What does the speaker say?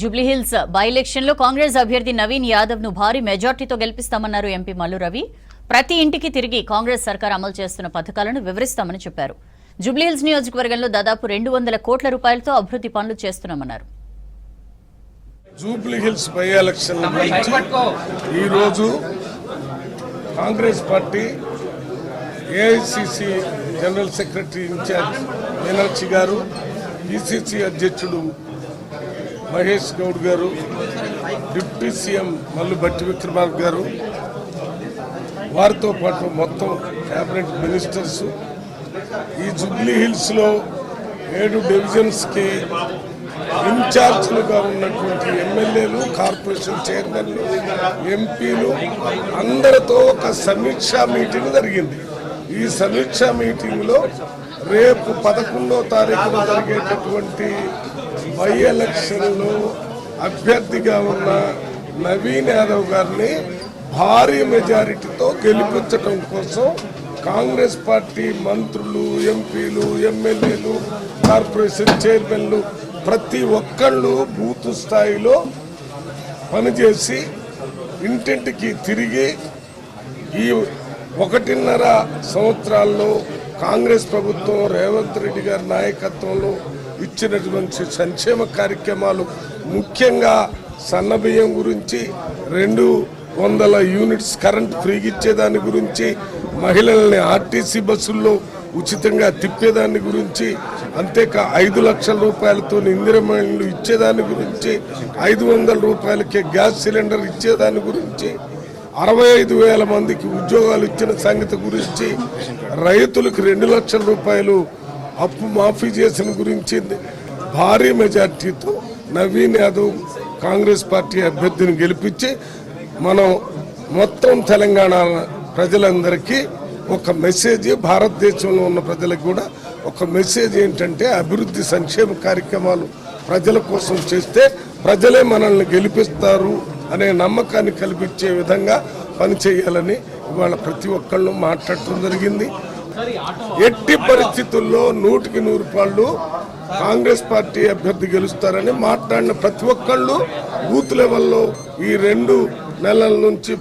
Jubilee Hills by election లో కాంగ్రెస్ అభ్యర్థి నవీన్ యాదవ్ ను భారీ మెజార్టీతో గెలిపిస్తామన్నారు ఎంపీ మల్లు రవి. ప్రతి ఇంటికి తిరిగి కాంగ్రెస్ సర్కార్ అమలు చేస్తున్న పథకాలను వివరిస్తామని చెప్పారు. జూబ్లీహిల్స్ నియోజకవర్గంలో దాదాపు 200 కోట్ల రూపాయలతో అభివృద్ధి పనులు చేస్తున్నామన్నారు. జూబ్లీహిల్స్ బై ఎలక్షన్ ఈ రోజు Congress party AICC general secretary incharge Meenakshi గారు, పిసిసి అధ్యక్షుడు మహేష్ గౌడ్ గారు, డిప్యూటీ సీఎం మల్లు భట్టి విక్రమార్క గారు, వారితో పాటు మొత్తం కేబినెట్ మినిస్టర్స్ ఈ జూబ్లీహిల్స్ లో 7 డివిజన్స్కి ఇన్ఛార్జ్లుగా ఉన్నటువంటి ఎమ్మెల్యేలు, కార్పొరేషన్ చైర్మన్లు, ఎంపీలు అందరితో ఒక సమీక్షా మీటింగ్ జరిగింది. ఈ సమీక్షా మీటింగ్ లో రేపు 11వ తారీఖున జరిగేటటువంటి బై ఎలక్షన్ లో అభ్యర్థిగా ఉన్న నవీన్ యాదవ్ గారిని భారీ మెజారిటీతో గెలిపించడం కోసం కాంగ్రెస్ పార్టీ మంత్రులు, ఎంపీలు, ఎమ్మెల్యేలు, కార్పొరేషన్ చైర్మన్లు ప్రతి ఒక్కళ్ళు బూత్ స్థాయిలో పనిచేసి ఇంటింటికి తిరిగి ఈ 1.5 సంవత్సరాల్లో కాంగ్రెస్ ప్రభుత్వం రేవంత్ రెడ్డి గారి నాయకత్వంలో ఇచ్చినటువంటి సంక్షేమ కార్యక్రమాలు, ముఖ్యంగా సన్నబియ్యం గురించి, 200 యూనిట్స్ కరెంట్ ఫ్రీగా ఇచ్చేదాని గురించి, మహిళల్ని ఆర్టీసీ బస్సుల్లో ఉచితంగా తిప్పేదాని గురించి, అంతేకా 5 లక్షల రూపాయలతో ఇందిరమ్మ ఇళ్ళు ఇచ్చేదాని గురించి, 500 రూపాయలకే గ్యాస్ సిలిండర్ ఇచ్చేదాని గురించి, 65,000 మందికి ఉద్యోగాలు ఇచ్చిన సంగతి గురించి, రైతులకు 2 లక్షల రూపాయలు అప్పు మాఫీ చేసిన గురించి భారీ మెజార్టీతో నవీన్ యాదవ్ కాంగ్రెస్ పార్టీ అభ్యర్థిని గెలిపించి మనం మొత్తం తెలంగాణ ప్రజలందరికీ ఒక మెసేజ్, భారతదేశంలో ఉన్న ప్రజలకు కూడా ఒక మెసేజ్ ఏంటంటే, అభివృద్ధి సంక్షేమ కార్యక్రమాలు ప్రజల కోసం చేస్తే ప్రజలే మనల్ని గెలిపిస్తారు అనే నమ్మకాన్ని కల్పించే విధంగా పనిచేయాలని ఇవాళ ప్రతి ఒక్కళ్ళు మాట్లాడటం జరిగింది. ఎట్టి పరిస్థితుల్లో 100కి 100 రూపాయలు కాంగ్రెస్ పార్టీ అభ్యర్థి గెలుస్తారని మాట్లాడిన ప్రతి ఒక్కళ్ళు బూత్ లెవెల్లో ఈ 2 నెలల నుంచి